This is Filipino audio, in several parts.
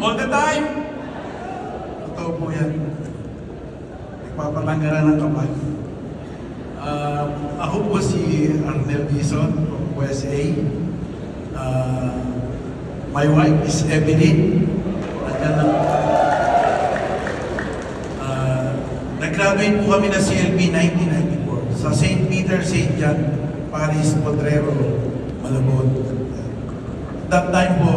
All the time? Totoo po yan. Nagpapatanggalan ng kapal. Ako po si Arnel Dizon from USA. My wife is Evelyn. Nag-graduate po kami na CLB 1994 sa St. Peter, St. John, Paris, Potrero, Malabon. At that time po,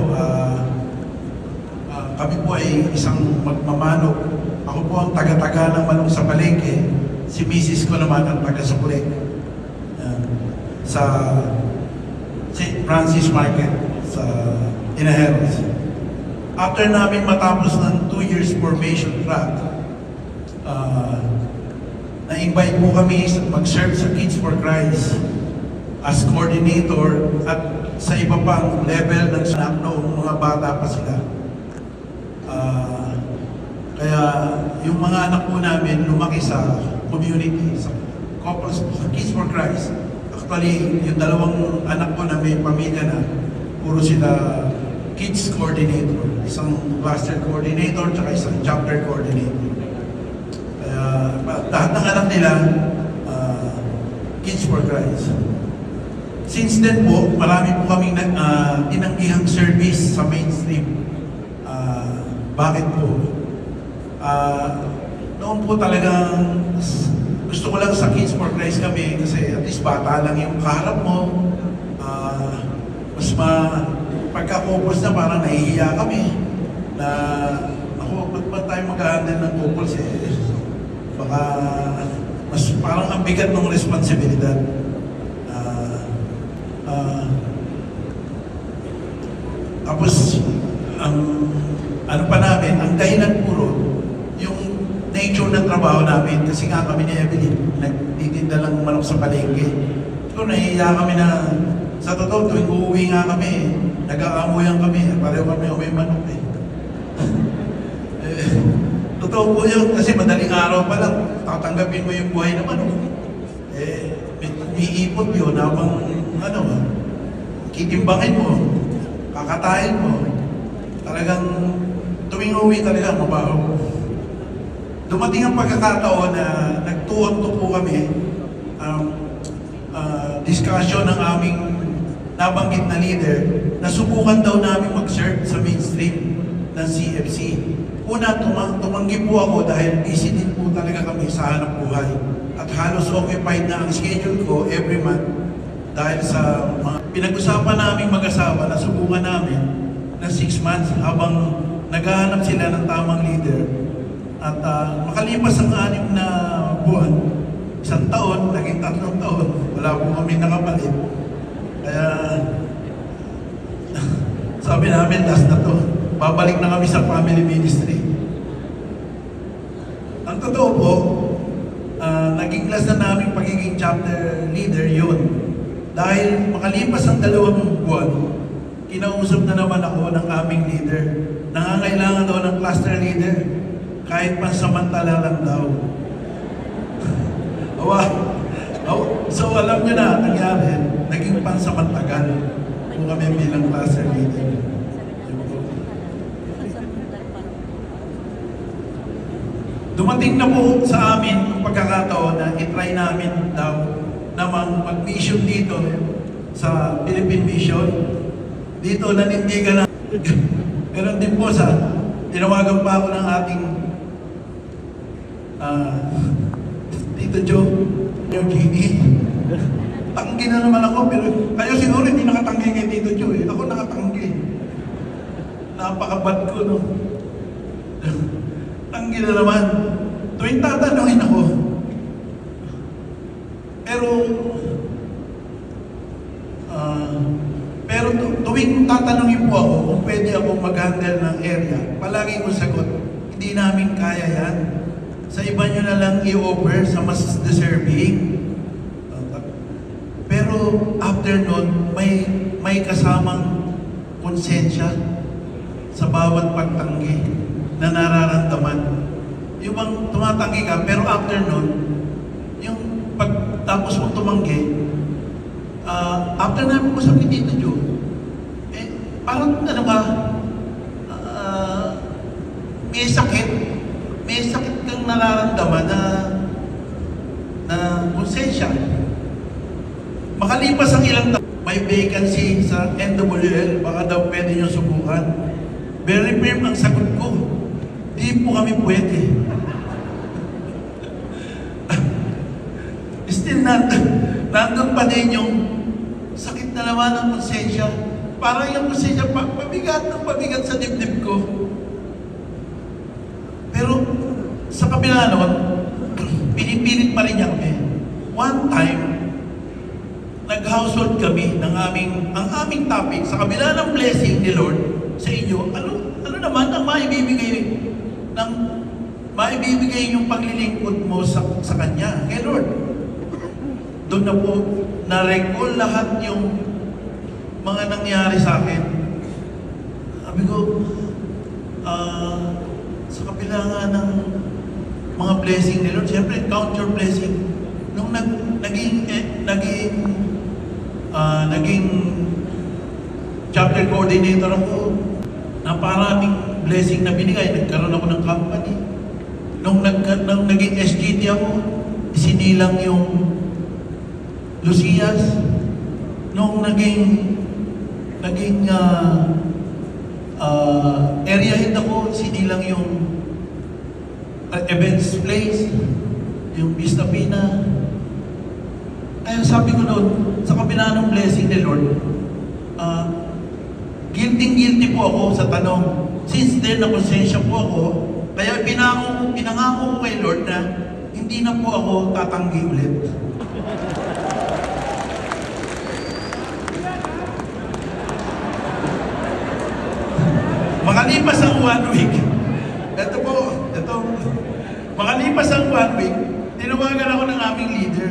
kami po ay isang magmamanok. Ako po ang taga-taga ng manok sa palengke. Si Mrs. ko naman ang taga-sukulek sa St. Francis Market sa Inaheros. After namin matapos ng 2 years formation track, na-invite po kami mag-serve sa Kids for Christ as coordinator at sa iba pang level ng snack noong mga bata pa sila. Kaya yung mga anak po namin lumaki sa community, sa couples, sa Kids for Christ. Actually, yung dalawang anak ko na may pamilya na, puro sila kids coordinator. Isang cluster coordinator, tsaka isang chapter coordinator. Kaya lahat ng anak nila, Kids for Christ. Since then po, marami po kaming tinanggihang service sa mainstream. Bakit po? Noon po talagang gusto ko lang sa Kids for Christ kami kasi at least bata lang yung kaharap mo. Mas pagka-couples na parang nahihiya kami na ako, ba't ba tayo mag-handle ng couples baka mas parang ang bigat ng responsibilidad. Tapos ano pa namin, ang dahilan puro yung nature ng trabaho namin kasi nga kami ni Evelyn nagtitinda lang manok sa palengke. So nahihiya kami na sa totoo, tuwing uuwi nga kami, nag-aamuyan kami, pareho kami may manok totoo po yun, kasi madaling araw pa lang, tatanggapin mo yung buhay na manok. May ipot yun, habang kitimbangin mo, kakatayin mo, talagang tuwing uuwi talaga, mabaho. Dumating ang pagkakataon na nagtuon-to po kami, discussion ng aming nabanggit na leader na subukan daw namin mag-serve sa mainstream ng CFC. Una, tumanggi po ako dahil busy din po talaga kami sa hanap buhay. At halos occupied na ang schedule ko every month dahil sa mga pinag-usapan naming mag-asawa na subukan namin na 6 months habang naghahanap sila ng tamang leader. At makalipas ang 6 na buwan, 1 taon, naging 3 taon, wala po kami nakapalit. Kaya sabi namin, last na to. Babalik na kami sa family ministry. Ang totoo po, naging last na namin pagiging chapter leader yun. Dahil makalipas ang 2 buwan, kinausap na naman ako ng aming leader. Nangangailangan daw ng cluster leader, kahit pansamantala lang daw. So alam nyo na, nangyari, naging pansamantagal kung kami bilang cluster leader. Dumating na po sa amin ang pagkakataon na itry namin daw namang mag-mission dito sa Philippine Mission. Dito nanindigan na. Meron din po tinawagan pa ako ng ating Tito Joe, yung Gini. Tanggi na naman ako, pero kayo siguro hindi nakatanggi kay Tito Joe. Ako nakatanggi. Napakabat ko, no? Tanggi na naman. Tuwing tatanungin ako. Pero tuwing tatanungin po ako kung pwede ako mag-handle ng area, palagi ko sagot, hindi namin kaya yan. Sa iba nyo na lang i-offer sa mas deserving. Pero after nun, may kasamang konsensya sa bawat pagtanggi na nararamdaman. Yung bang tumatanggi ka, pero after nun, yung pagtapos mong tumanggi, after namin ko sa Tito Joe, parang may sakit kang nararamdaman na konsensya. Makalipas ang ilang taon, may vacancy sa NWL, baka daw pwede nyo subukan. Very firm ang sagot ko, di po kami pwede. Still nandun pa din yung sakit na naman ng konsensya. Parang yung konsensya, pabigat sa dibdib ko. Pero sa kabila nun, pinipilit pa rin niya kami. One time, nag-household kami ng ang aming topic, sa kabila ng blessing ni Lord sa inyo, ano naman ang maibibigay yung paglilingkod mo sa Kanya, kay Lord. Doon na po, na-recall lahat yung mga nangyari sa akin. Sabi ko, sa kabila nga ng mga blessing ni Lord, siyempre, count your blessing. Nung naging chapter coordinator ako, naparaming blessing na binigay. Nagkaroon ako ng company. Nung naging SGT ako, isinilang yung Lucias. Nung naging area head ako, sinilang yung events place, yung Vista Pina. Kaya sabi ko noon, sa kabila ng blessing ni Lord, guilty po ako sa tanong. Since then, nakonsensya po ako, kaya pinangako ko kay Lord na hindi na po ako tatanggi ulit. Makalipas ang 1 week, makalipas ang 1 week, tinawagan ako ng aming leader.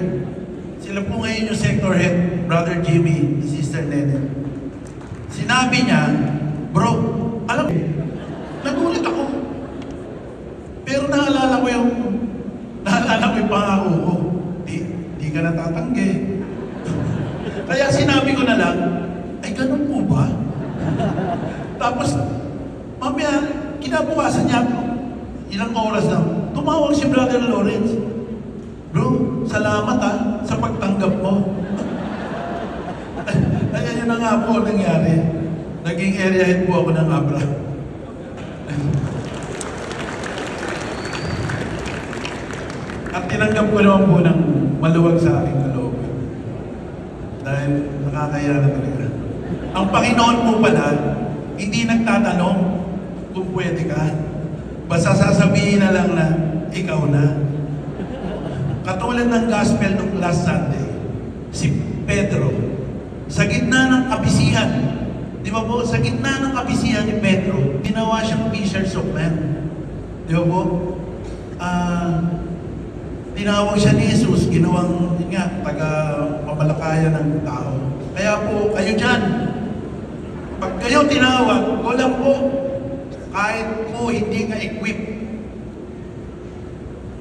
Sila po ngayon yung sector head, Brother Jimmy, Sister Nene. Sinabi niya, bro, alam mo, nagulat ako. Pero naalala ko yung pangako ko. Di ka natatanggi. Kaya sinabi ko na lang, ay ganun po ba? Tapos, mamaya, kinabukasan niya ako. Ilang oras na, tumawag si Brother Lawrence. Bro, salamat sa pagtanggap mo. Kaya yun na nga po nangyari. Naging area head po ako ng Abra. At tinanggap ko naman po ng maluwag sa aking kalooban. Dahil nakakaya na talaga. Ang Panginoon po pala, hindi nagtatanong kung pwede ka. Basta sasabihin na lang na ikaw na. Katulad ng gospel nung last Sunday, si Pedro, sa gitna ng kabisihan, di ba po, sa gitna ng kabisihan ni Pedro, ginawa siyang fishers of men. Di ba po? Tinawag siya ni Jesus, ginawang taga-pamalakayan ng tao. Kaya po, kayo dyan, pag kayo tinawag, wala po, kahit po hindi ka equip,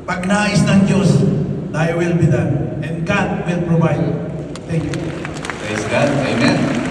pag nais ng Diyos, thy will be done. And God will provide. Thank you. Praise God. Amen.